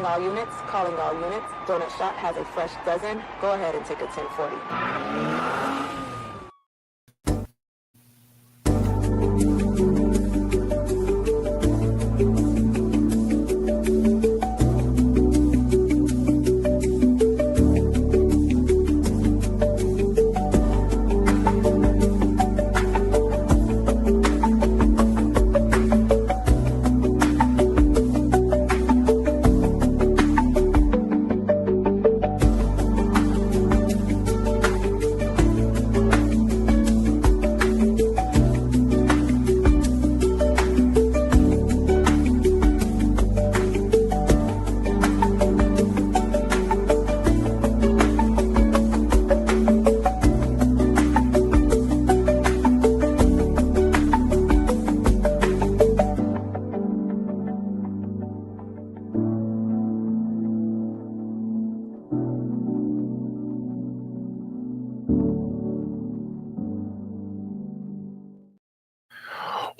Calling all units, calling all units. Donut Shop has a fresh dozen. Go ahead and take a 1040.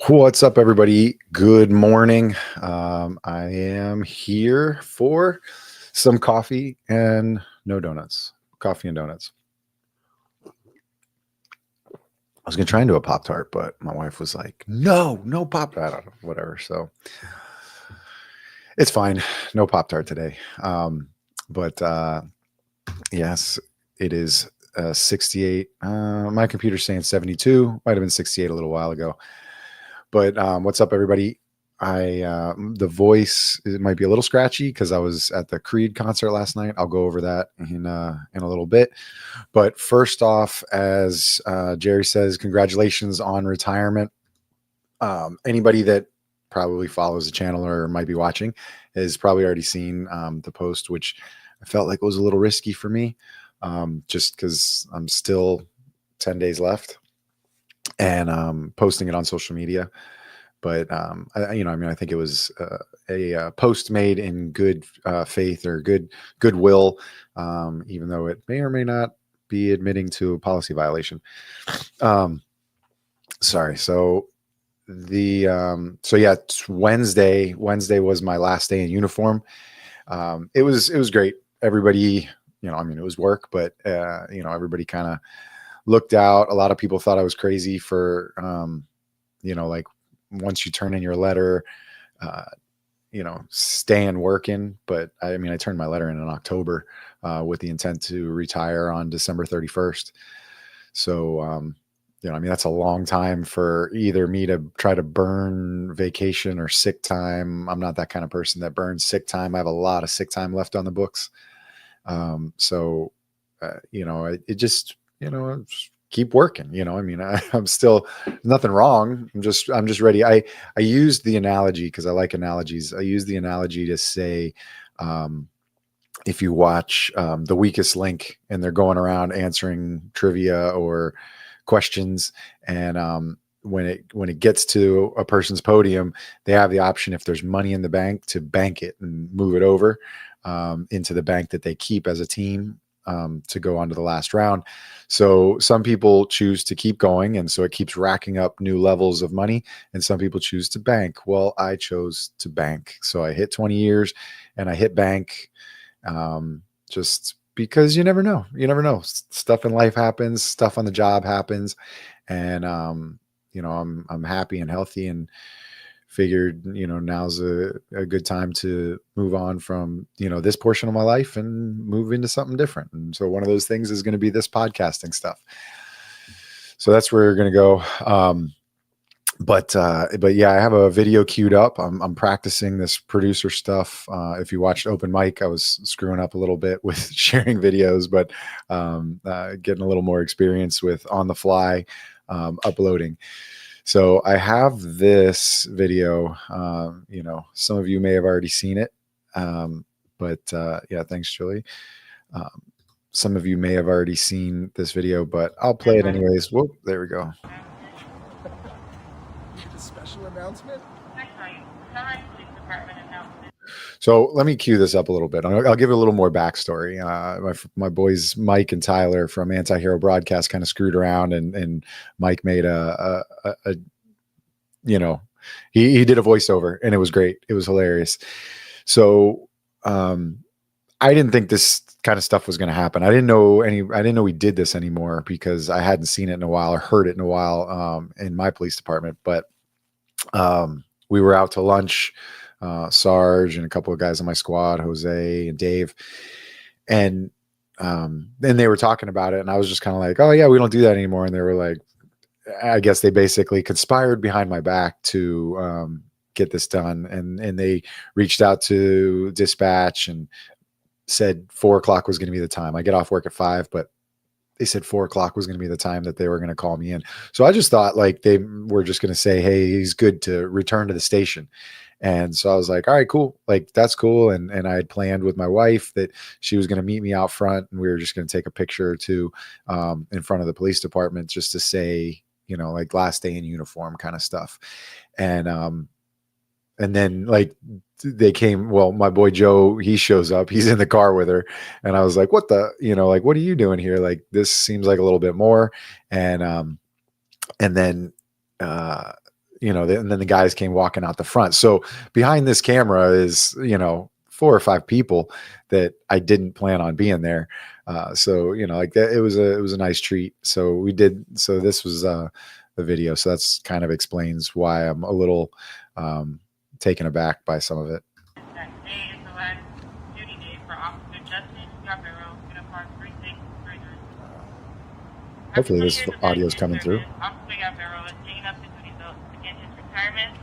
What's up, everybody? Good morning. I am here for some coffee and no donuts. Coffee and donuts. I was going to try and do a Pop-Tart, but my wife was like, no Pop-Tart. I don't know, whatever. So it's fine. No Pop-Tart today. But yes, it is 68. My computer's saying 72. Might have been 68 a little while ago. But what's up, everybody? The voice, it might be a little scratchy because I was at the Creed concert last night. I'll go over that in a little bit. But first off, as Jerry says, congratulations on retirement. Anybody that probably follows the channel or might be watching has probably already seen the post, which I felt like was a little risky for me, just because I'm still 10 days left. And posting it on social media. But I think it was a post made in good faith or goodwill, even though it may or may not be admitting to a policy violation. Sorry. So it's Wednesday. Wednesday was my last day in uniform. It was great. Everybody, it was work, but everybody kind of looked out. A lot of people thought I was crazy for, like once you turn in your letter, staying working. But I turned my letter in October with the intent to retire on December 31st. So, that's a long time for either me to try to burn vacation or sick time. I'm not that kind of person that burns sick time. I have a lot of sick time left on the books. It just, keep working. I'm still nothing wrong. I'm just ready. I used the analogy because I like analogies. I use the analogy to say, if you watch The Weakest Link and they're going around answering trivia or questions, and when it gets to a person's podium, they have the option, if there's money in the bank, to bank it and move it over into the bank that they keep as a team, to go on to the last round. So some people choose to keep going, and so it keeps racking up new levels of money, and some people choose to bank. Well, I chose to bank. So I hit 20 years and I hit bank, just because you never know. Stuff in life happens, stuff on the job happens. And, I'm happy and healthy, and figured, now's a good time to move on from, this portion of my life and move into something different. And so one of those things is going to be this podcasting stuff. So that's where we're going to go. But yeah, I have a video queued up. I'm practicing this producer stuff. If you watched Open Mic, I was screwing up a little bit with sharing videos, but getting a little more experience with on the fly uploading. So I have this video, some of you may have already seen it. But yeah, thanks, Julie. Some of you may have already seen this video, but I'll play it anyways. Whoop, there we go. A special announcement? So let me cue this up a little bit. I'll give it a little more backstory. My boys, Mike and Tyler from Anti-Hero Broadcast, kind of screwed around, and Mike made he did a voiceover, and it was great. It was hilarious. So I didn't think this kind of stuff was going to happen. I didn't know we did this anymore because I hadn't seen it in a while or heard it in a while in my police department. But we were out to lunch, Sarge and a couple of guys on my squad, Jose and Dave, and then they were talking about it, and I was just kind of like, oh yeah, we don't do that anymore. And they were like, I guess they basically conspired behind my back to get this done, and they reached out to dispatch and said 4:00 was going to be the time. I get off work at 5, but they said 4:00 was going to be the time that they were going to call me in. So I just thought like they were just going to say, hey, he's good to return to the station. And so I was like, all right, cool. Like, that's cool. And I had planned with my wife that she was going to meet me out front, and we were just going to take a picture or two in front of the police department just to say, you know, like last day in uniform kind of stuff. And then like they came, well, my boy Joe, he shows up, he's in the car with her. And I was like, what the, you know, like, what are you doing here? Like, this seems like a little bit more. And then, you know, and then the guys came walking out the front. So behind this camera is, you know, 4 or 5 people that I didn't plan on being there. So, you know, like that, it was a nice treat. So this was the video. So that's kind of explains why I'm a little taken aback by some of it. That day is the last duty day for Officer Justin Yarborough, Uniform 3639. Hopefully this audio is coming through. Officer Yarborough is taking up the duty belt to begin his retirement.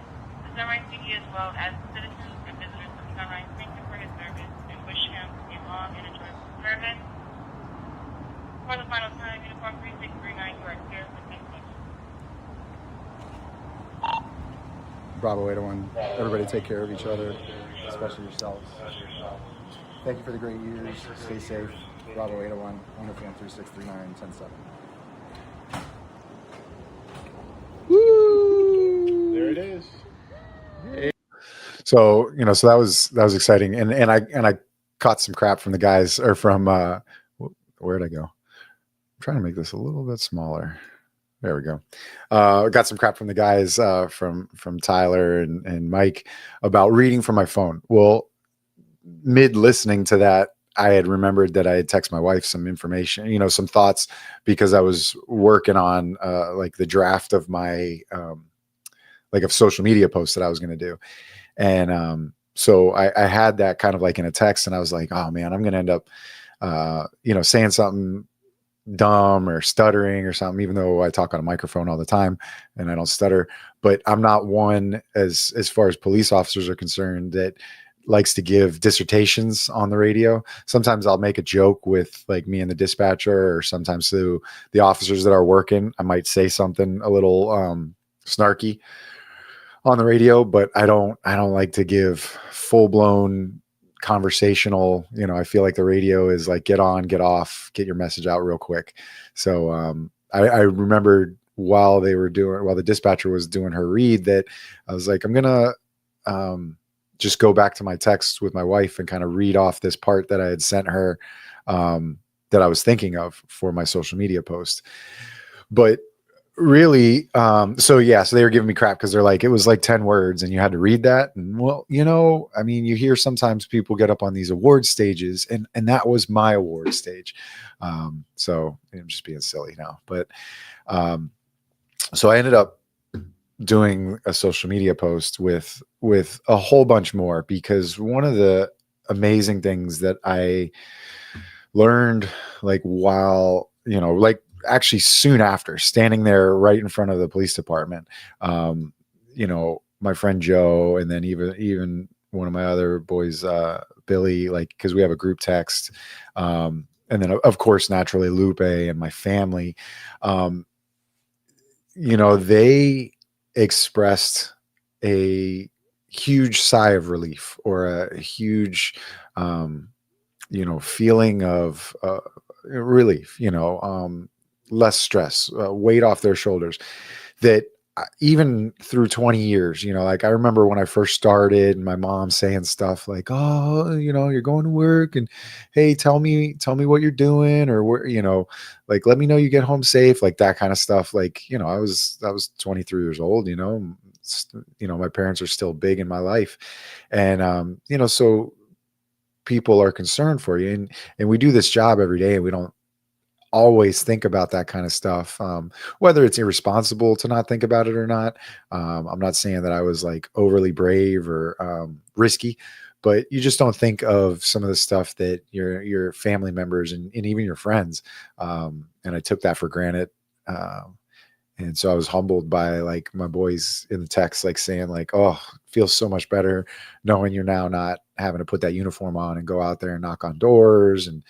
The Sunrise City, as well as citizens and visitors of Sunrise, thank him for his service and wish him a long and enjoyable service. For the final time, Uniform 3639, you are clear for safety. Bravo 801, everybody take care of each other, especially yourselves. Thank you for the great years. Stay safe. Bravo 801, Uniform 3639, 10-7. Woo! There it is. So, you know, so that was exciting. And I caught some crap from the guys, or from where'd I go? I'm trying to make this a little bit smaller. There we go. Got some crap from the guys from Tyler and Mike about reading from my phone. Well, mid listening to that, I had remembered that I had texted my wife some information, you know, some thoughts, because I was working on like the draft of my like of social media posts that I was going to do. And so I had that kind of like in a text, and I was like, oh man, I'm going to end up, you know, saying something dumb or stuttering or something, even though I talk on a microphone all the time and I don't stutter. But I'm not one, as far as police officers are concerned, that likes to give dissertations on the radio. Sometimes I'll make a joke with like me and the dispatcher, or sometimes to the officers that are working, I might say something a little snarky on the radio, but I don't like to give full-blown conversational, you know. I feel like the radio is like get on, get off, get your message out real quick. So I remembered while the dispatcher was doing her read, that I was like, I'm gonna just go back to my text with my wife and kind of read off this part that I had sent her that I was thinking of for my social media post. But really, so they were giving me crap because they're like, it was like 10 words and you had to read that. And well, you know, I mean, you hear sometimes people get up on these award stages, and that was my award stage. So I'm just being silly now, but so I ended up doing a social media post with a whole bunch more, because one of the amazing things that I learned, like while, you know, like actually soon after standing there right in front of the police department, you know, my friend Joe, and then even one of my other boys, Billy, like, cause we have a group text. And then of course, naturally Lupe and my family, you know, they expressed a huge sigh of relief, or a huge, you know, feeling of relief, you know, less stress, weight off their shoulders, that even through 20 years, you know, like I remember when I first started, and my mom saying stuff like, oh, you know, you're going to work, and hey, tell me what you're doing, or where, you know, like, let me know you get home safe, like that kind of stuff. Like, you know, I was 23 years old, you know, my parents are still big in my life. And, you know, so people are concerned for you, and we do this job every day, and we don't always think about that kind of stuff. Whether it's irresponsible to not think about it or not. I'm not saying that I was like overly brave or risky, but you just don't think of some of the stuff that your family members and even your friends. And I took that for granted. And so I was humbled by like my boys in the text, like saying like, oh, feels so much better knowing you're now not having to put that uniform on and go out there and knock on doors and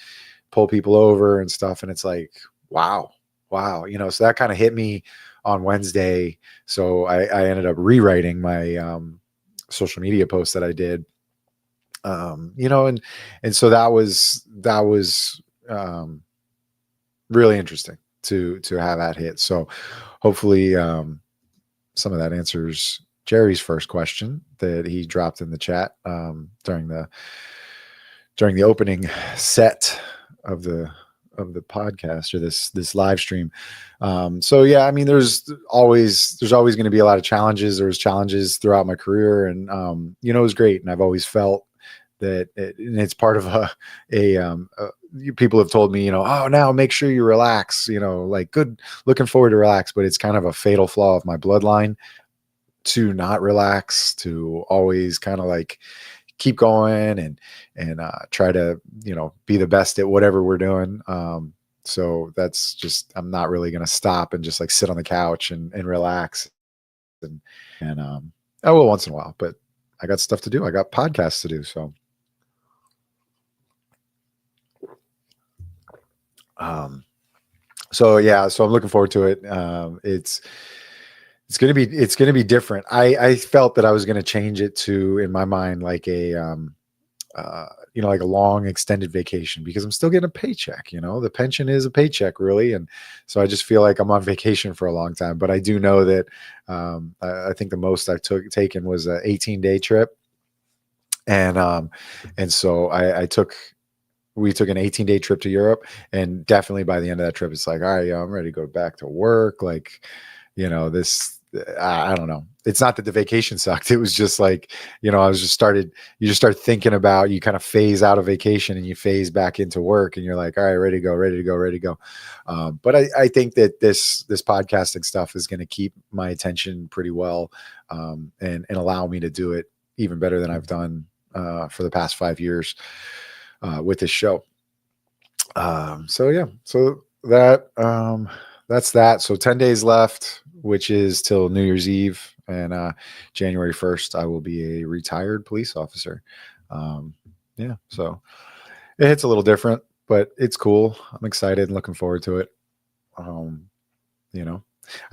pull people over and stuff. And it's like, wow. So that kind of hit me on Wednesday. So I ended up rewriting my social media post that I did, and so that was really interesting to have that hit. So hopefully some of that answers Jerry's first question that he dropped in the chat during the opening set of the podcast or this live stream. So yeah, I mean, there's always going to be a lot of challenges. There was challenges throughout my career, and it was great. And I've always felt that and it's part of people have told me, oh, now make sure you relax, like good, looking forward to relax, but it's kind of a fatal flaw of my bloodline to not relax, to always kind of like keep going and try to, be the best at whatever we're doing. So that's just, I'm not really going to stop and just like sit on the couch and relax. And I will once in a while, but I got stuff to do. I got podcasts to do. So yeah, so I'm looking forward to it. It's going to be different. I felt that I was going to change it to, in my mind, like like a long extended vacation, because I'm still getting a paycheck, the pension is a paycheck really. And so I just feel like I'm on vacation for a long time, but I do know that, I think the most I've taken was a 18-day trip. And so we took an 18-day trip to Europe, and definitely by the end of that trip, it's like, all right, yeah, I'm ready to go back to work. Like, I don't know. It's not that the vacation sucked. It was just like, you just start thinking about, you kind of phase out of vacation and you phase back into work, and you're like, all right, ready to go. But I think that this podcasting stuff is going to keep my attention pretty well, and allow me to do it even better than I've done for the past 5 years with this show. So yeah, so that's that. So 10 days left, which is till New Year's Eve, and January 1st, I will be a retired police officer. Yeah, so it hits a little different, but it's cool. I'm excited and looking forward to it. I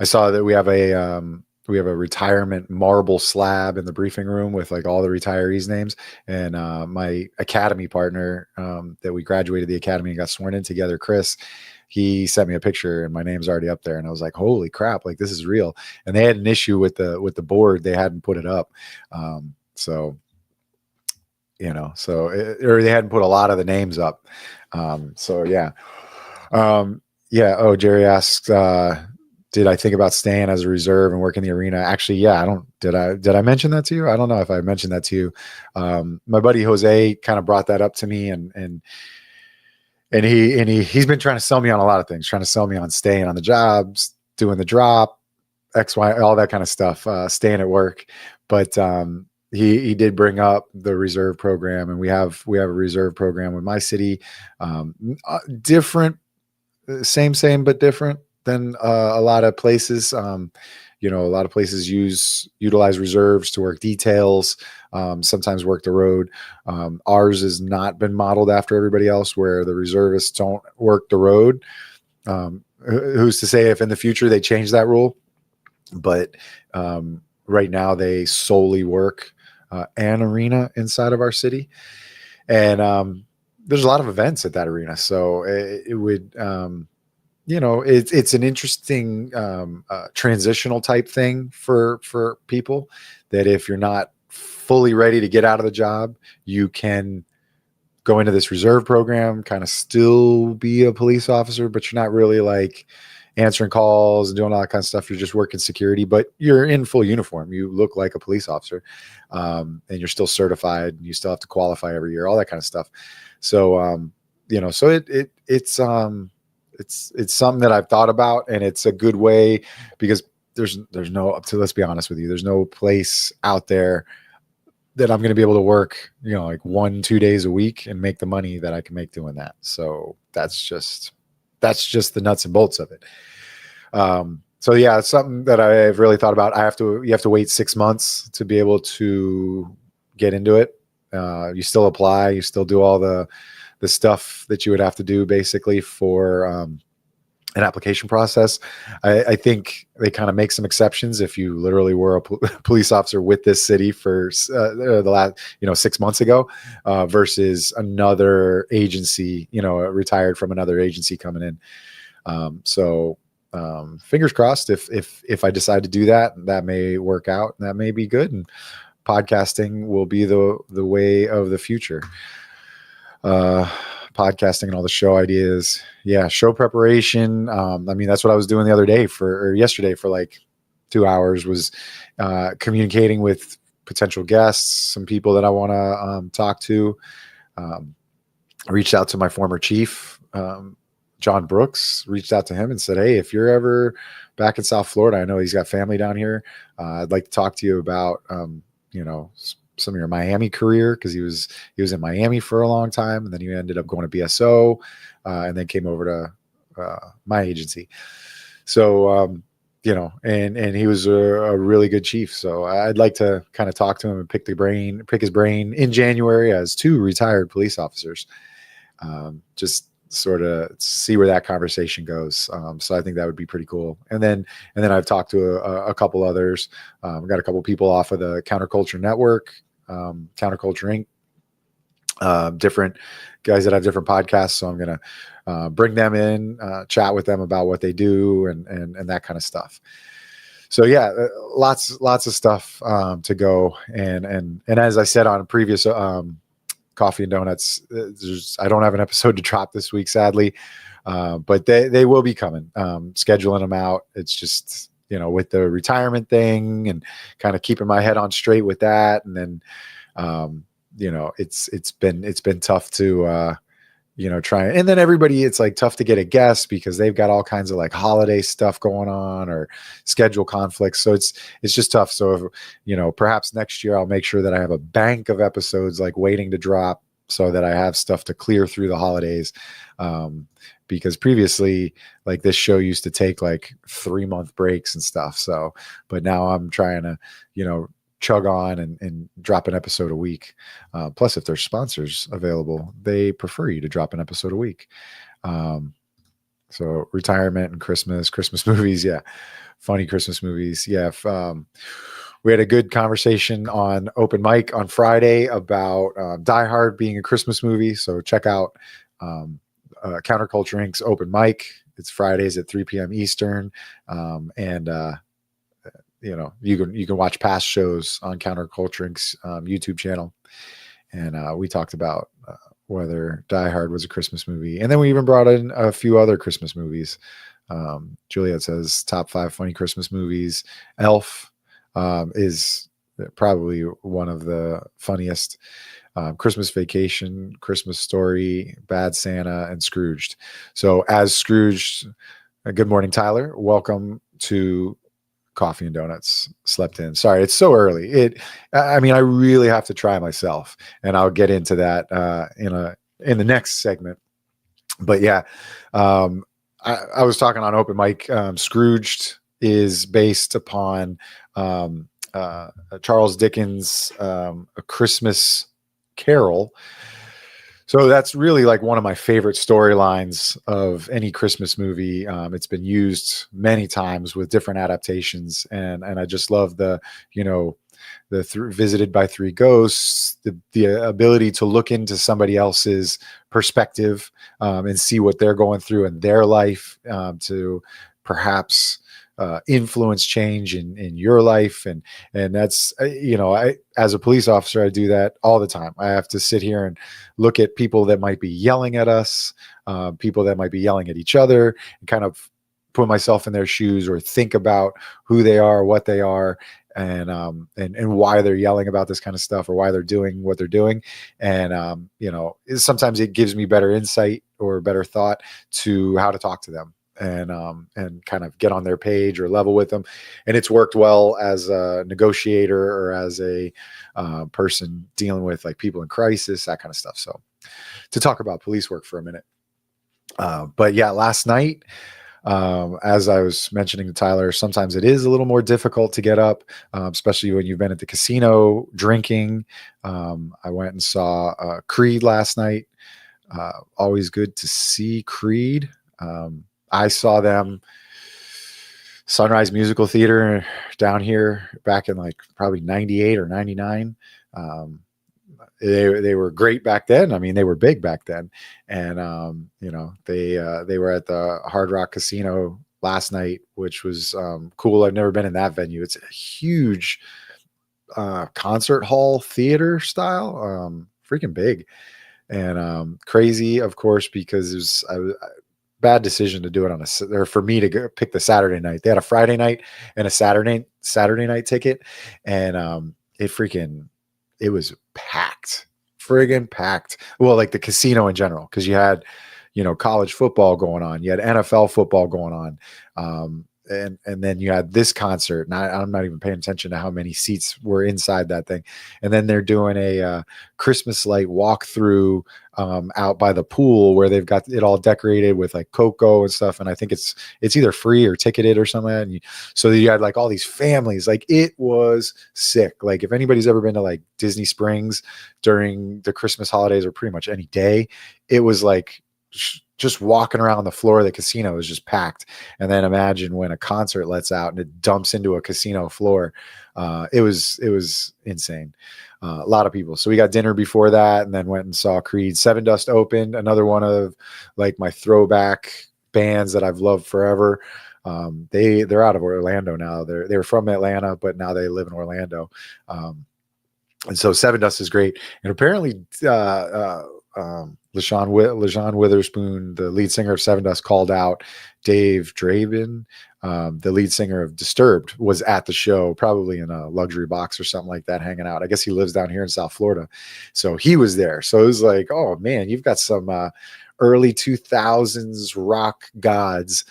saw that we have a retirement marble slab in the briefing room with like all the retirees' names, and my academy partner that we graduated the academy and got sworn in together, Chris, he sent me a picture and my name's already up there, and I was like, holy crap, like this is real. And they had an issue with the board. They hadn't put it up. Or they hadn't put a lot of the names up. So yeah. Yeah. Oh, Jerry asked, did I think about staying as a reserve and work in the arena? Actually, yeah, did I mention that to you? I don't know if I mentioned that to you. My buddy Jose kind of brought that up to me, and he's been trying to sell me on a lot of things, trying to sell me on staying on the jobs, doing the drop, X, Y, all that kind of stuff, staying at work. But he did bring up the reserve program, and we have a reserve program with my city, different, same, but different than a lot of places. A lot of places utilize reserves to work details, sometimes work the road. Ours has not been modeled after everybody else, where the reservists don't work the road. Who's to say if in the future they change that rule? But right now they solely work an arena inside of our city. And there's a lot of events at that arena. So it would... it's an interesting transitional type thing for people, that if you're not fully ready to get out of the job, you can go into this reserve program, kind of still be a police officer, but you're not really like answering calls and doing all that kind of stuff. You're just working security, but you're in full uniform. You look like a police officer, and you're still certified. You still have to qualify every year, all that kind of stuff. So, so it's something that I've thought about, and it's a good way because there's no, let's be honest with you, there's no place out there that I'm going to be able to work, like 1-2 days a week and make the money that I can make doing that. So that's just the nuts and bolts of it. So yeah, it's something that I've really thought about. You have to wait 6 months to be able to get into it. You still apply, you still do all the stuff that you would have to do basically for, an application process. I think they kind of make some exceptions if you literally were a police officer with this city for the last 6 months ago, versus another agency, retired from another agency coming in. So fingers crossed, if I decide to do that, that may work out and that may be good, and podcasting will be the way of the future. Podcasting and all the show ideas. Yeah. Show preparation. That's what I was doing the other day yesterday for like 2 hours, was communicating with potential guests, some people that I want to talk to. I reached out to my former chief, John Brooks, reached out to him and said, hey, if you're ever back in South Florida, I know he's got family down here. I'd like to talk to you about, some of your Miami career, because he was in Miami for a long time, and then he ended up going to BSO, and then came over to my agency. So and he was a really good chief. So I'd like to kind of talk to him and pick his brain in January as 2 retired police officers. Just sort of see where that conversation goes. So I think that would be pretty cool. And then I've talked to a couple others. I've got a couple people off of the Counterculture Network, Counterculture Inc., different guys that have different podcasts. So I'm going to bring them in, chat with them about what they do and that kind of stuff. So yeah, lots of stuff to go. And as I said on previous Coffee and Donuts, I don't have an episode to drop this week, sadly, but they will be coming. Scheduling them out. It's just, with the retirement thing and kind of keeping my head on straight with that. And then, it's been tough to, try. And then everybody, it's like tough to get a guest because they've got all kinds of like holiday stuff going on or schedule conflicts. So it's just tough. So, perhaps next year I'll make sure that I have a bank of episodes like waiting to drop so that I have stuff to clear through the holidays. Because previously, like, this show used to take like 3-month breaks and stuff. So, but now I'm trying to, chug on and drop an episode a week. Plus, if there's sponsors available, they prefer you to drop an episode a week. So retirement and Christmas movies. Yeah. Funny Christmas movies. Yeah. We had a good conversation on open mic on Friday about Die Hard being a Christmas movie. So check out Counterculture Inc.'s open mic. It's Fridays at 3 p.m. Eastern. You can watch past shows on Counterculture Inc.'s YouTube channel. And we talked about whether Die Hard was a Christmas movie. And then we even brought in a few other Christmas movies. Juliet says top 5 funny Christmas movies. Elf is probably one of the funniest. Christmas Vacation, Christmas Story, Bad Santa, and Scrooged. So as Scrooged, good morning, Tyler. Welcome to Coffee and Donuts. Slept in. Sorry, it's so early. I really have to try myself, and I'll get into that in the next segment. But yeah, I was talking on open mic. Scrooged is based upon Charles Dickens' A Christmas Carol. So that's really like one of my favorite storylines of any Christmas movie. It's been used many times with different adaptations, and I just love the Visited by Three Ghosts, the ability to look into somebody else's perspective and see what they're going through in their life, to perhaps influence change in your life. And that's, I, as a police officer, I do that all the time. I have to sit here and look at people that might be yelling at us, people that might be yelling at each other, and kind of put myself in their shoes or think about who they are, what they are, and why they're yelling about this kind of stuff or why they're doing what they're doing. And sometimes it gives me better insight or better thought to how to talk to them and kind of get on their page or level with them. And it's worked well as a negotiator or as a person dealing with like people in crisis, that kind of stuff. So to talk about police work for a minute. But yeah, last night, as I was mentioning to Tyler, sometimes it is a little more difficult to get up, especially when you've been at the casino drinking. I went and saw Creed last night. Always good to see Creed. I saw them Sunrise Musical Theater down here back in like probably 98 or 99. They were great back then. I mean, they were big back then. And, they were at the Hard Rock Casino last night, which was cool. I've never been in that venue. It's a huge concert hall theater style, freaking big and crazy, of course, because it was a bad decision to do it or for me to go pick the Saturday night. They had a Friday night and a Saturday night ticket. And it was friggin' packed. Well, like the casino in general, because you had, college football going on, you had NFL football going on, and then you had this concert. And I'm not even paying attention to how many seats were inside that thing. And then they're doing a Christmas light walkthrough out by the pool where they've got it all decorated with like cocoa and stuff. And I think it's either free or ticketed or something. And so you had like all these families. Like it was sick. Like if anybody's ever been to like Disney Springs during the Christmas holidays or pretty much any day, it was like just walking around the floor of the casino is just packed. And then imagine when a concert lets out and it dumps into a casino floor. It was insane. A lot of people. So we got dinner before that and then went and saw Creed. Seven Dust opened, another one of like my throwback bands that I've loved forever. They're out of Orlando now. They were from Atlanta, but now they live in Orlando. And so Seven Dust is great. And apparently LaShawn Witherspoon, the lead singer of Seven Dust, called out Dave Draven, the lead singer of Disturbed, was at the show, probably in a luxury box or something like that, hanging out. I guess he lives down here in South Florida. So he was there. So it was like, oh man, you've got some early 2000s rock gods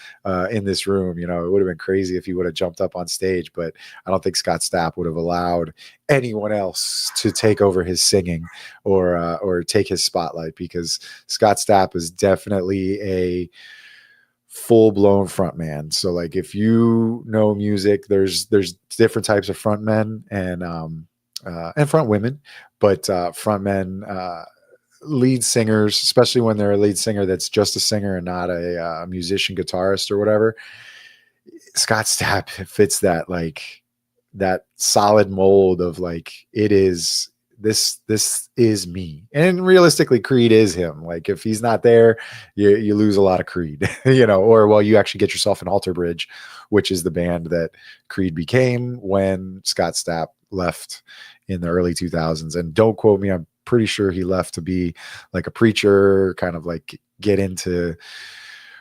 in this room. It would have been crazy if he would have jumped up on stage, but I don't think Scott Stapp would have allowed anyone else to take over his singing or take his spotlight, because Scott Stapp is definitely a full-blown front man. So like if you know music, there's different types of front men and front women, but front men, lead singers, especially when they're a lead singer that's just a singer and not a musician, guitarist or whatever. Scott Stapp fits that solid mold of like, it is this is me. And realistically, Creed is him. Like if he's not there, you lose a lot of Creed, or you actually get yourself an Alter Bridge, which is the band that Creed became when Scott Stapp left in the early 2000s. And don't quote me, I'm pretty sure he left to be like a preacher, kind of like get into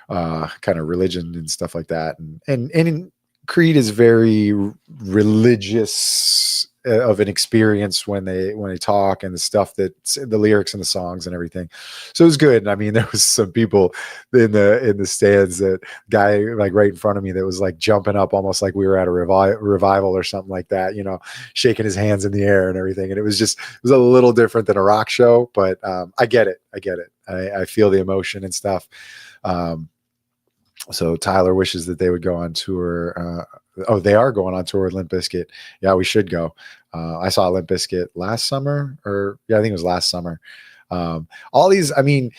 kind of religion and stuff like that. And Creed is very religious of an experience when they talk and the stuff that the lyrics and the songs and everything. So it was good. I mean, there was some people in the stands, that guy like right in front of me that was like jumping up almost like we were at a revival or something like that, shaking his hands in the air and everything. And it was a little different than a rock show, but I get it. I feel the emotion and stuff. So Tyler wishes that they would go on tour. They are going on tour with Limp Bizkit. Yeah, we should go. I saw Limp Bizkit last summer, I think it was last summer. All these, I mean,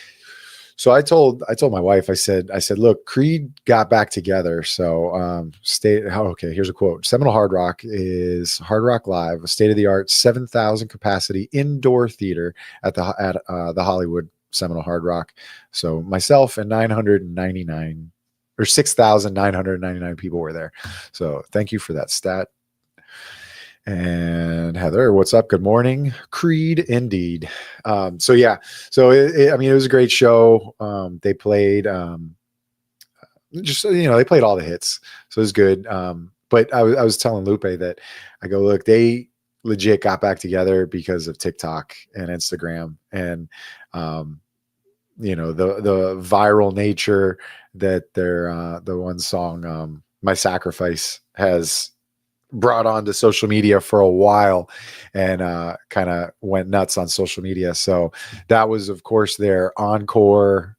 so I told my wife, I said, look, Creed got back together. So here's a quote. Seminole Hard Rock is Hard Rock Live, a state-of-the-art 7,000 capacity indoor theater at the Hollywood Seminole Hard Rock. So myself and 999 or 6,999 people were there. So thank you for that stat. And Heather, what's up? Good morning. Creed, indeed. It was a great show. They played just, they played all the hits. So it was good. But I was telling Lupe that I go, look, they legit got back together because of TikTok and Instagram and, the viral nature that the one song, My Sacrifice, has brought onto social media for a while and kind of went nuts on social media. So that was, of course, their encore.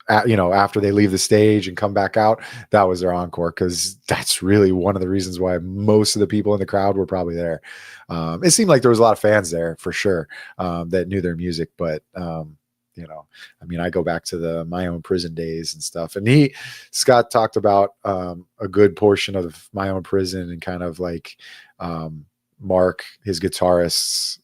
After they leave the stage and come back out, that was their encore, because that's really one of the reasons why most of the people in the crowd were probably there. It seemed like there was a lot of fans there for sure, that knew their music, but I go back to My Own Prison days and stuff. And Scott talked about a good portion of My Own Prison and kind of like Mark, his guitarist's,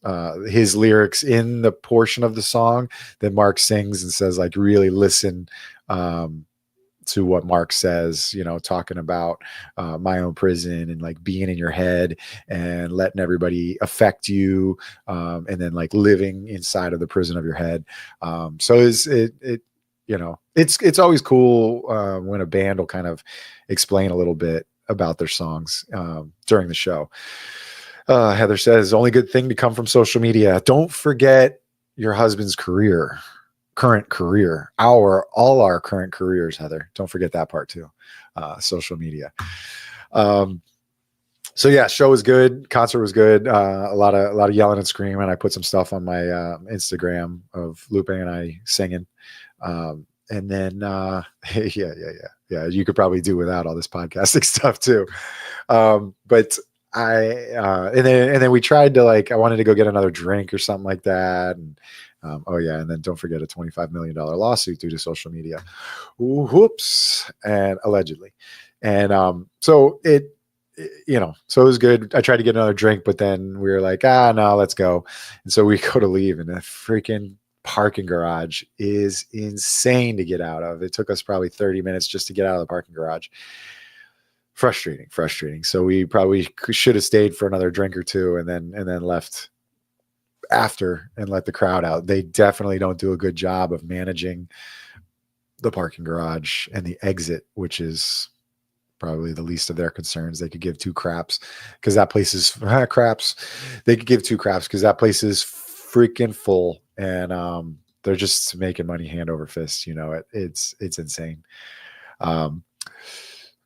his lyrics in the portion of the song that Mark sings and says, like, really listen to what Mark says, talking about My Own Prison and like being in your head and letting everybody affect you, and then like living inside of the prison of your head. So it's always cool when a band will kind of explain a little bit about their songs during the show. Heather says, only good thing to come from social media. Don't forget your husband's current career, all our current careers, Heather. Don't forget that part too. Social media. So yeah, show was good. Concert was good. A lot of yelling and screaming. I put some stuff on my Instagram of Lupe and I singing. And then, yeah. You could probably do without all this podcasting stuff too. But and then we tried to, like, I wanted to go get another drink or something like that. And, and then don't forget a $25 million lawsuit due to social media. Ooh, whoops. And allegedly. And, so it was good. I tried to get another drink, but then we were like, no, let's go. And so we go to leave, and the freaking parking garage is insane to get out of. It took us probably 30 minutes just to get out of the parking garage. Frustrating. So we probably should have stayed for another drink or two and then left after and let the crowd out. They definitely don't do a good job of managing the parking garage and the exit, which is probably the least of their concerns. They could give two craps because that place is craps. They could give two craps because that place is freaking full, and they're just making money hand over fist. It's insane.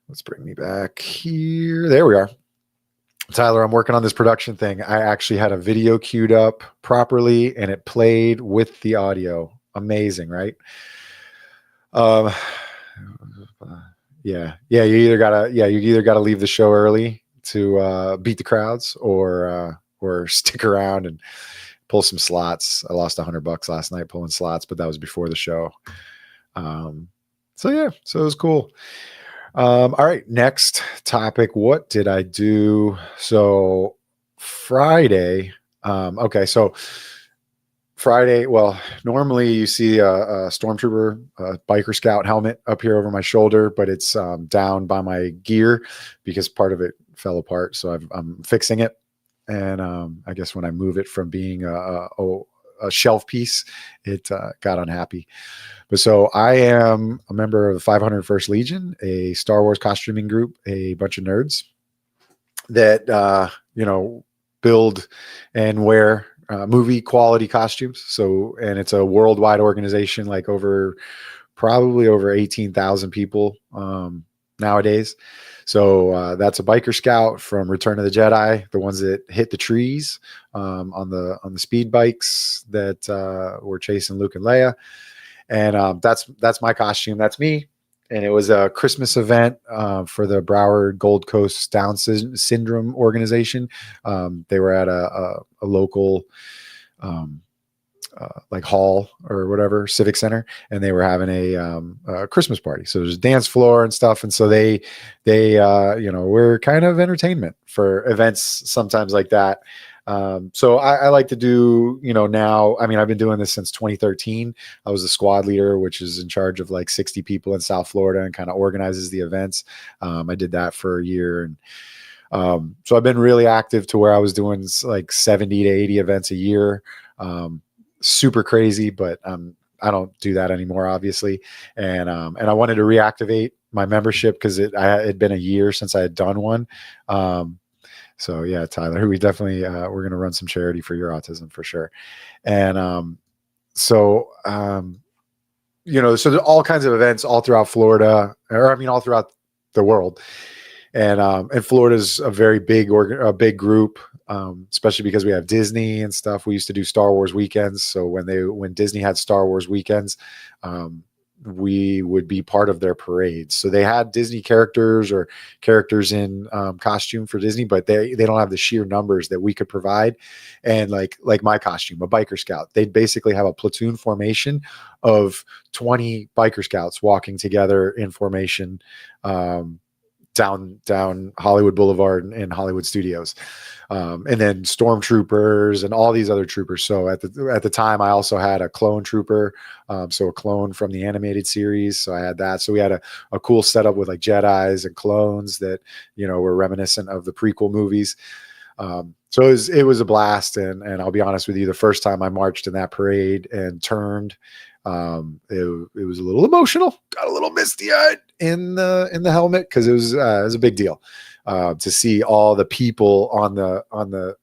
Let's bring me back here. There we are. Tyler, I'm working on this production thing. I actually had a video queued up properly and it played with the audio. Amazing, right? Yeah. You either gotta leave the show early to beat the crowds, or stick around and pull some slots. I lost $100 last night pulling slots, but that was before the show. So it was cool. All right, next topic. What did I do? So Friday, so Friday, well, normally you see a Stormtrooper biker scout helmet up here over my shoulder, but it's down by my gear because part of it fell apart. So I'm fixing it. And I guess when I move it from being a shelf piece, it got unhappy. But so I am a member of the 501st Legion, a Star Wars costuming group, a bunch of nerds that build and wear movie quality costumes. So, and it's a worldwide organization, like probably over 18,000 people nowadays. So that's a biker scout from Return of the Jedi, the ones that hit the trees on the speed bikes that were chasing Luke and Leia. And that's my costume. That's me. And it was a Christmas event for the Broward Gold Coast Down Syndrome organization. They were at a local like hall or whatever, civic center, and they were having a Christmas party. So there's a dance floor and stuff. And so they we're kind of entertainment for events sometimes like that. So I like to do, now, I mean, I've been doing this since 2013. I was the squad leader, which is in charge of like 60 people in South Florida and kind of organizes the events. I did that for a year. And so I've been really active to where I was doing like 70 to 80 events a year. Super crazy, but I'm don't do that anymore, obviously. And I wanted to reactivate my membership because it had been a year since I had done one. So yeah, Tyler, we definitely we're going to run some charity for your autism for sure. And so there are all kinds of events all throughout Florida, or I mean, all throughout the world. And Florida's a very big big group, especially because we have Disney and stuff. We used to do Star Wars weekends. So when Disney had Star Wars weekends, we would be part of their parades. So they had Disney characters or characters in costume for Disney, but they don't have the sheer numbers that we could provide. And like my costume, a biker scout, they'd basically have a platoon formation of 20 biker scouts walking together in formation, down Hollywood Boulevard and Hollywood Studios, and then stormtroopers and all these other troopers. So at the time, I also had a clone trooper, so a clone from the animated series. So I had that. So we had a cool setup with like Jedis and clones that were reminiscent of the prequel movies. So it was a blast, and I'll be honest with you, the first time I marched in that parade and turned, it was a little emotional, got a little misty-eyed in the helmet because it was a big deal to see all the people on the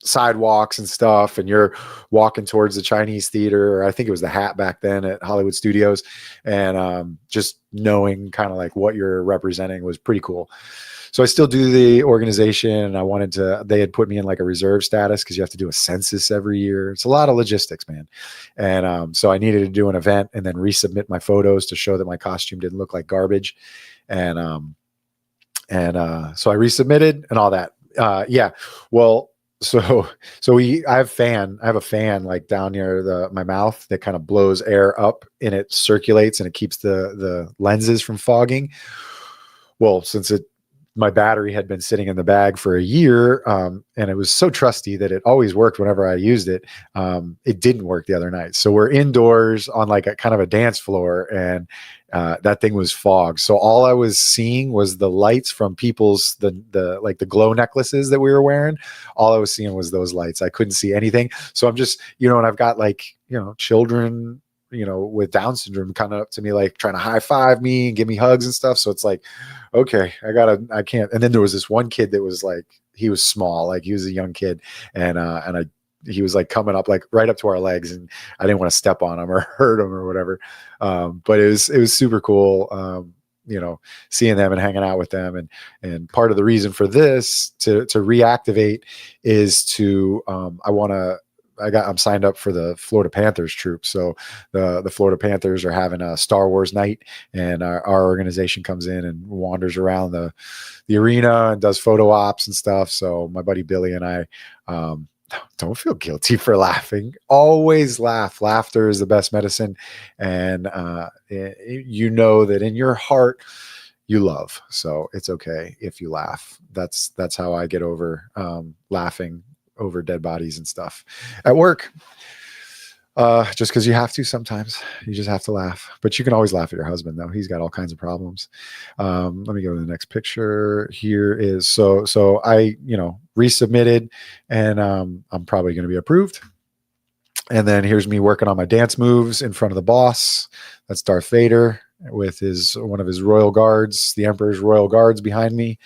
sidewalks and stuff, and you're walking towards the Chinese theater, or I think it was the Hat back then at Hollywood Studios, and just knowing kind of like what you're representing was pretty cool. So I still do the organization, and they had put me in like a reserve status because you have to do a census every year. It's a lot of logistics, man. And so I needed to do an event and then resubmit my photos to show that my costume didn't look like garbage. And so I resubmitted and all that. Yeah. Well, so I have a fan like down near my mouth that kind of blows air up, and it circulates and it keeps the lenses from fogging. Well, since my battery had been sitting in the bag for a year, and it was so trusty that it always worked whenever I used it. It didn't work the other night. So we're indoors on like a kind of a dance floor, and that thing was fogged. So all I was seeing was the lights from people's, the glow necklaces that we were wearing. All I was seeing was those lights. I couldn't see anything. So I'm just, and I've got children, with Down syndrome coming up to me, like trying to high five me and give me hugs and stuff. So it's like, okay, I can't. And then there was this one kid that was like, he was small, like he was a young kid. And he was like coming up like right up to our legs, and I didn't want to step on him or hurt him or whatever. But it was super cool. Seeing them and hanging out with them. And part of the reason for this to reactivate is to, I'm signed up for the Florida Panthers troop. So the Florida Panthers are having a Star Wars night, and our organization comes in and wanders around the arena and does photo ops and stuff. So my buddy Billy and I, don't feel guilty for laughing. Always laugh. Laughter is the best medicine. And that in your heart, you love. So it's okay if you laugh. That's how I get over laughing over dead bodies and stuff at work. Just because you have to sometimes. You just have to laugh. But you can always laugh at your husband, though. He's got all kinds of problems. Let me go to the next picture. Here is so I resubmitted, and I'm probably going to be approved. And then here's me working on my dance moves in front of the boss. That's Darth Vader with one of his royal guards, the Emperor's royal guards behind me.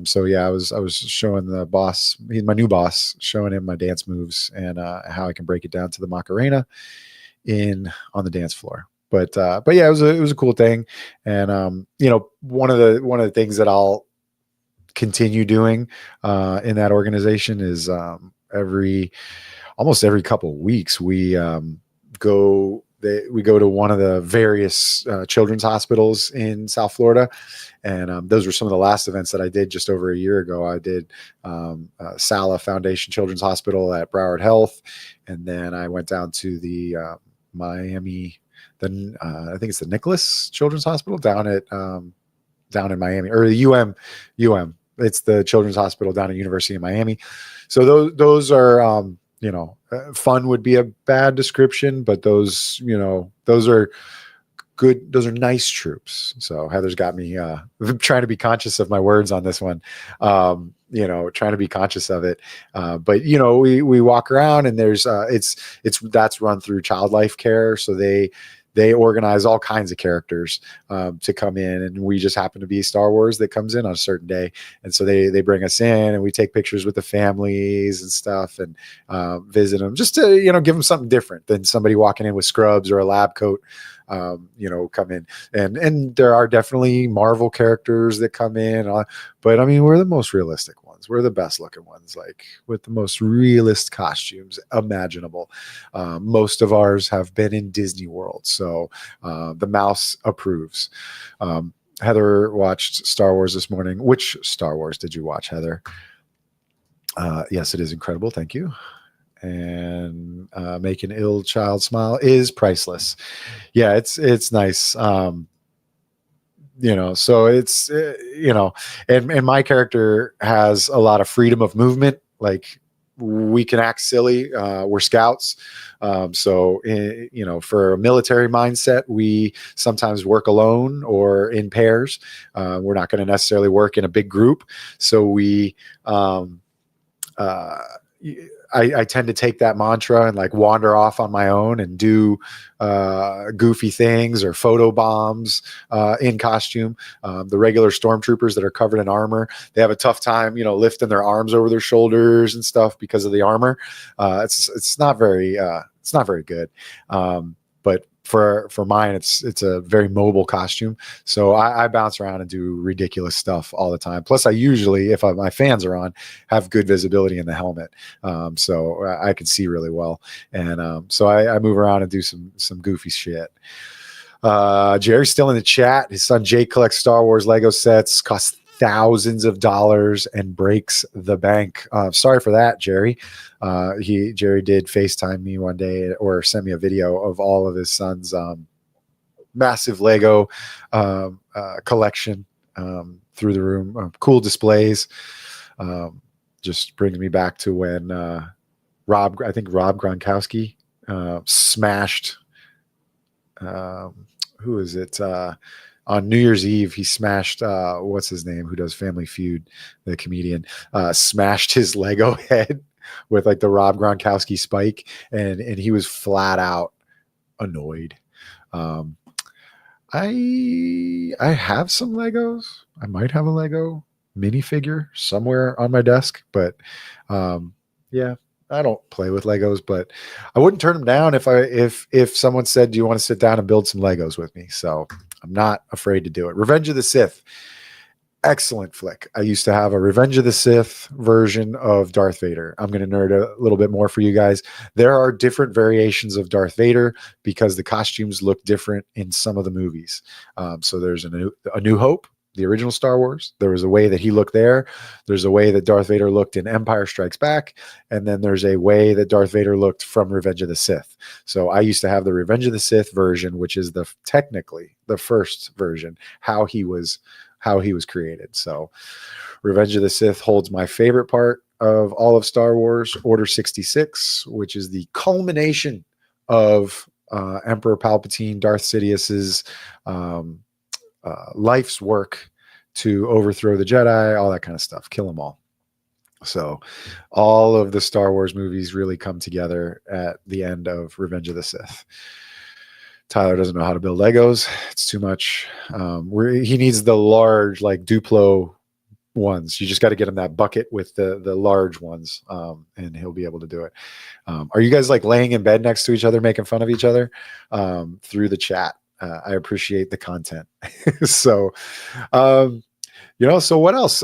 So yeah, I was showing the boss, he's my new boss, showing him my dance moves and how I can break it down to the Macarena on the dance floor. But yeah, it was a cool thing. And one of the things that I'll continue doing in that organization is almost every couple of weeks we go to one of the various children's hospitals in South Florida. And those were some of the last events that I did just over a year ago. I did Sala Foundation Children's Hospital at Broward Health. And then I went down to the Miami, I think it's the Nicholas Children's Hospital down in Miami, or the UM. It's the Children's Hospital down at University of Miami. So those are, fun would be a bad description, but those are good, those are nice troops. So Heather's got me trying to be conscious of my words on this one. Trying to be conscious of it. But we walk around, and there's that's run through Child Life Care. So they organize all kinds of characters to come in, and we just happen to be Star Wars that comes in on a certain day. And so they bring us in, and we take pictures with the families and stuff, and visit them, just to give them something different than somebody walking in with scrubs or a lab coat. Come in, and there are definitely Marvel characters that come in, but I mean, we're the most realistic ones. We're the best looking ones, like with the most realist costumes imaginable. Most of ours have been in Disney World, so the mouse approves. Heather watched Star Wars this morning. Which Star Wars did you watch, Heather? Yes, it is incredible. Thank you. And make an ill child smile is priceless. Yeah, it's nice. So it's and my character has a lot of freedom of movement. Like, we can act silly. We're scouts. For a military mindset, we sometimes work alone or in pairs. We're not going to necessarily work in a big group. So we I tend to take that mantra and like wander off on my own and do goofy things or photo bombs in costume. The regular stormtroopers that are covered in armor, they have a tough time, lifting their arms over their shoulders and stuff because of the armor. It's not very good. But for mine, it's a very mobile costume. So I bounce around and do ridiculous stuff all the time. Plus, I usually, if my fans are on, have good visibility in the helmet. So I can see really well. And so I move around and do some goofy shit. Jerry's still in the chat. His son Jake collects Star Wars Lego sets, costs thousands of dollars and breaks the bank. Sorry for that, Jerry. Jerry did FaceTime me one day or send me a video of all of his son's massive Lego collection through the room. Cool displays. Just brings me back to when Rob Gronkowski smashed. Who is it? On New Year's Eve, he smashed, what's his name, who does Family Feud, the comedian, smashed his Lego head with like the Rob Gronkowski spike, and he was flat out annoyed. I have some Legos. I might have a Lego minifigure somewhere on my desk, but yeah, I don't play with Legos, but I wouldn't turn them down if someone said, "Do you want to sit down and build some Legos with me?" So I'm not afraid to do it. Revenge of the Sith, excellent flick. I used to have a Revenge of the Sith version of Darth Vader. I'm going to nerd a little bit more for you guys. There are different variations of Darth Vader because the costumes look different in some of the movies. So there's a New Hope, the original Star Wars. There was a way that he looked there. There's a way that Darth Vader looked in Empire Strikes Back. And then there's a way that Darth Vader looked from Revenge of the Sith. So I used to have the Revenge of the Sith version, which is technically the first version, how he was created. So Revenge of the Sith holds my favorite part of all of Star Wars, Order 66, which is the culmination of Emperor Palpatine, Darth Sidious's life's work to overthrow the Jedi, all that kind of stuff, kill them all. So all of the Star Wars movies really come together at the end of Revenge of the Sith. Tyler doesn't know how to build Legos. It's too much. He needs the large, like Duplo ones. You just got to get him that bucket with the large ones, and he'll be able to do it. Are you guys like laying in bed next to each other, making fun of each other through the chat? I appreciate the content. So, so what else?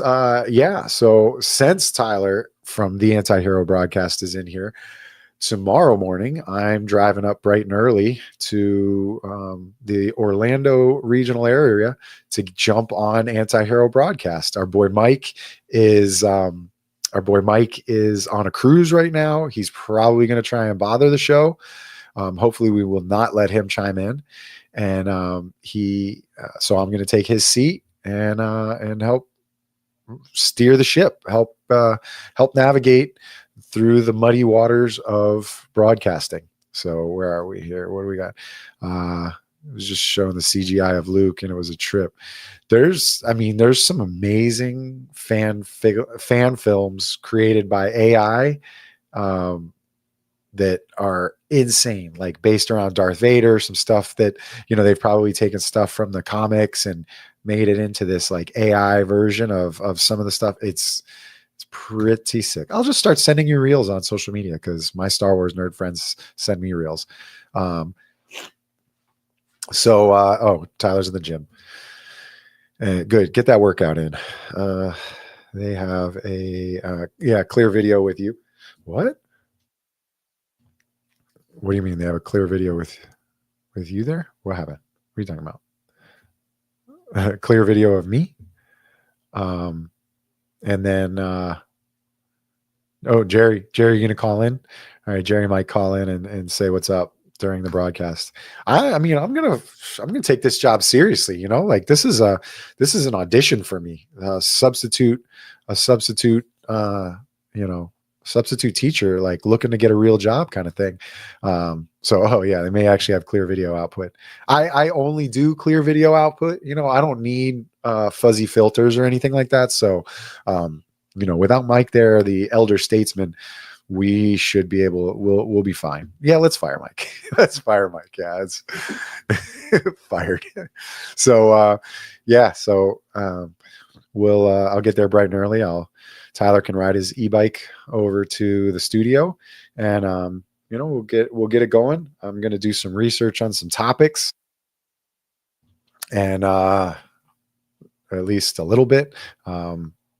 So since Tyler from the Anti-Hero Broadcast is in here, tomorrow morning, I'm driving up bright and early to the Orlando regional area to jump on Anti-Hero Broadcast. Our boy Mike is on a cruise right now. He's probably going to try and bother the show. Hopefully we will not let him chime in. And so I'm going to take his seat and help steer the ship, help navigate through the muddy waters of broadcasting. So where are we here? What do we got? It was just showing the CGI of Luke, and it was a trip. There's some amazing fan films created by AI that are insane, like based around Darth Vader, some stuff that, they've probably taken stuff from the comics and made it into this like AI version of some of the stuff. It's pretty sick. I'll just start sending you reels on social media because my Star Wars nerd friends send me reels. Tyler's in the gym. Good. Get that workout in. They have a clear video with you. What do you mean they have a clear video with you there? What happened? What are you talking about? A clear video of me? And then, Jerry, you going to call in? All right. Jerry might call in and say what's up during the broadcast. I'm going to take this job seriously. Like this is an audition for me, substitute teacher, like looking to get a real job kind of thing. They may actually have clear video output. I only do clear video output. I don't need fuzzy filters or anything like that. So, without Mike there, the elder statesman, we should be able, we'll be fine. Yeah. Let's fire Mike. Let's fire Mike. Yeah. It's fired. So, I'll get there bright and early. Tyler can ride his e-bike over to the studio and, we'll get it going. I'm going to do some research on some topics and, at least a little bit,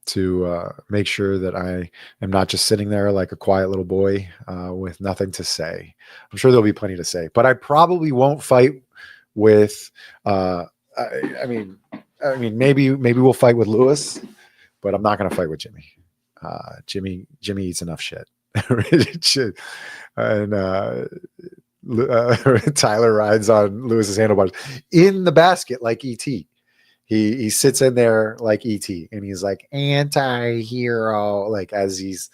to make sure that I am not just sitting there like a quiet little boy with nothing to say. I'm sure there'll be plenty to say, but I probably won't fight with. Maybe we'll fight with Lewis, but I'm not going to fight with Jimmy. Jimmy eats enough shit. And Tyler rides on Lewis's handlebars in the basket like E.T. He sits in there like E.T. and he's like anti-hero, like as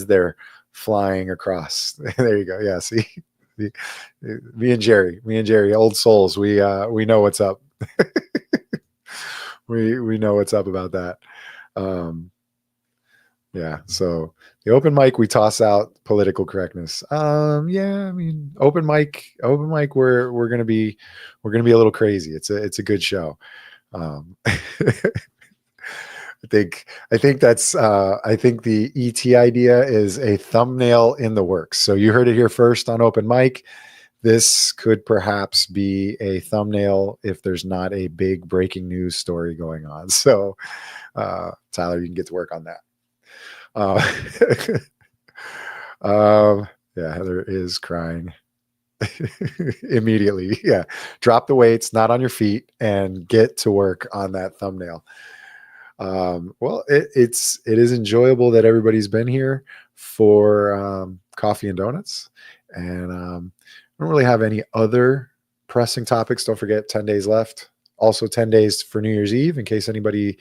they're flying across. There you go. Yeah, see, me and Jerry, old souls. We know what's up. we know what's up about that. So the open mic, we toss out political correctness. Open mic, we're gonna be a little crazy. It's a good show. I think the ET idea is a thumbnail in the works. So you heard it here first on open mic. This could perhaps be a thumbnail if there's not a big breaking news story going on. So, Tyler, you can get to work on that. Heather is crying immediately. Yeah. Drop the weights, not on your feet, and get to work on that thumbnail. It is enjoyable that everybody's been here for coffee and donuts. And I don't really have any other pressing topics. Don't forget 10 days left. Also 10 days for New Year's Eve in case anybody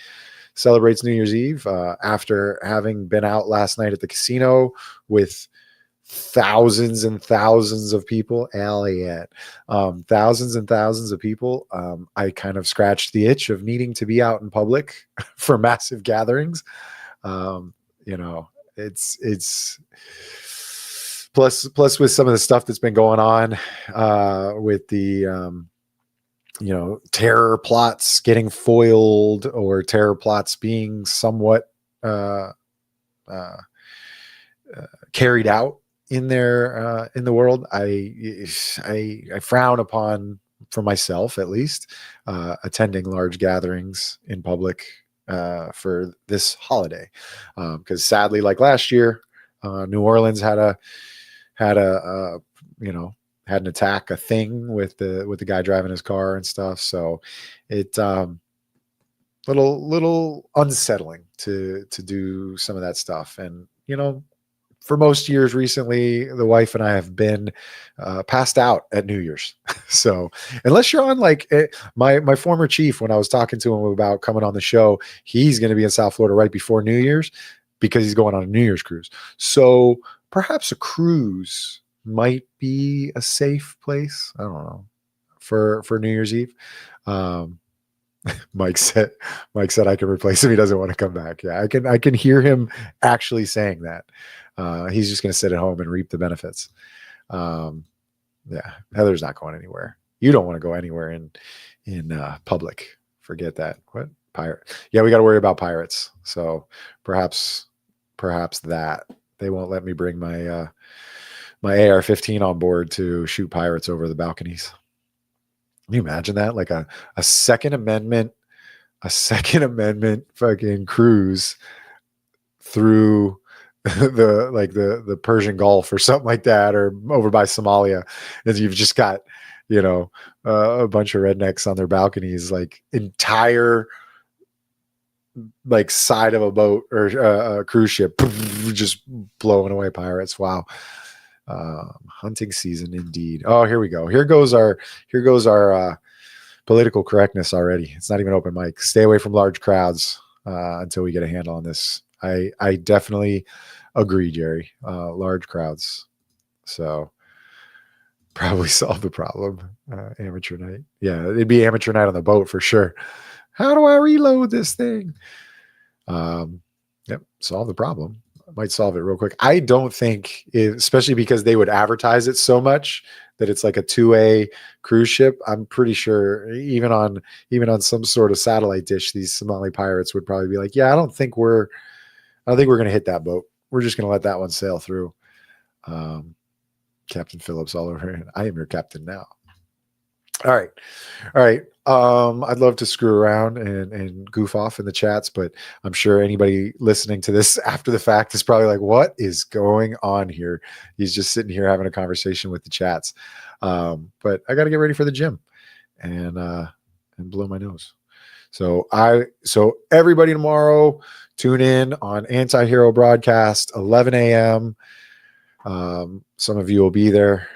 celebrates New Year's Eve. After having been out last night at the casino with thousands and thousands of people, thousands and thousands of people, I kind of scratched the itch of needing to be out in public for massive gatherings. It's plus with some of the stuff that's been going on with the terror plots getting foiled or terror plots being somewhat carried out in the world. I frown upon, for myself at least, attending large gatherings in public for this holiday, because sadly, like last year, New Orleans had an attack, a thing with the guy driving his car and stuff. So it little unsettling to do some of that stuff. And for most years recently, the wife and I have been passed out at New Year's. So unless you're on my former chief, when I was talking to him about coming on the show, he's going to be in South Florida right before New Year's because he's going on a New Year's cruise. So perhaps a cruise might be a safe place. I don't know. for New Year's Eve. Mike said I can replace him. He doesn't want to come back. Yeah, I can hear him actually saying that. He's just going to sit at home and reap the benefits. Yeah, Heather's not going anywhere. You don't want to go anywhere in public. Forget that. What pirate? Yeah, we got to worry about pirates. So perhaps that they won't let me bring my my AR-15 on board to shoot pirates over the balconies. Can you imagine that? Like a Second Amendment fucking cruise through the Persian Gulf or something like that, or over by Somalia, and you've just got a bunch of rednecks on their balconies, like entire like side of a boat or a cruise ship just blowing away pirates. Wow. Hunting season indeed. Oh, here we go. Here goes our political correctness already. It's not even open mic. Stay away from large crowds until we get a handle on this. I definitely agree, Jerry. Large crowds. So probably solve the problem. Amateur night. Yeah, it'd be amateur night on the boat for sure. How do I reload this thing? Yep, solve the problem. Might solve it real quick. I don't think, especially because they would advertise it so much that it's like a 2A cruise ship. I'm pretty sure even on some sort of satellite dish, these Somali pirates would probably be like, yeah, I don't think we're going to hit that boat. We're just going to let that one sail through. Captain Phillips all over. I am your captain now. All right. I'd love to screw around and goof off in the chats, but I'm sure anybody listening to this after the fact is probably like, what is going on here? He's just sitting here having a conversation with the chats. But I got to get ready for the gym and blow my nose. So everybody tomorrow, tune in on Anti-Hero Broadcast, 11 a.m. Some of you will be there.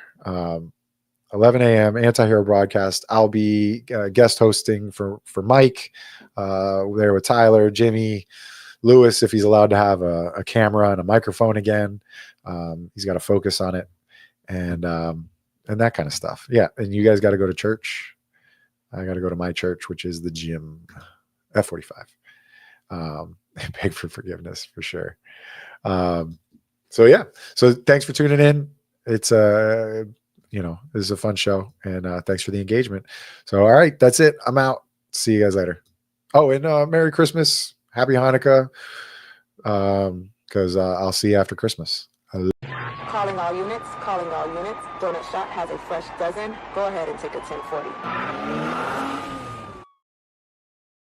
11 a.m. Anti-Hero Broadcast. I'll be guest hosting for Mike there with Tyler, Jimmy, Lewis, if he's allowed to have a camera and a microphone again. He's got to focus on it and that kind of stuff. Yeah, and you guys got to go to church. I got to go to my church, which is the gym, F45. Beg for forgiveness for sure. So thanks for tuning in. It's this is a fun show, and thanks for the engagement. So, all right, that's it. I'm out. See you guys later. Oh, and Merry Christmas, Happy Hanukkah, because I'll see you after Christmas. Calling all units. Donut Shop has a fresh dozen. Go ahead and take a 1040.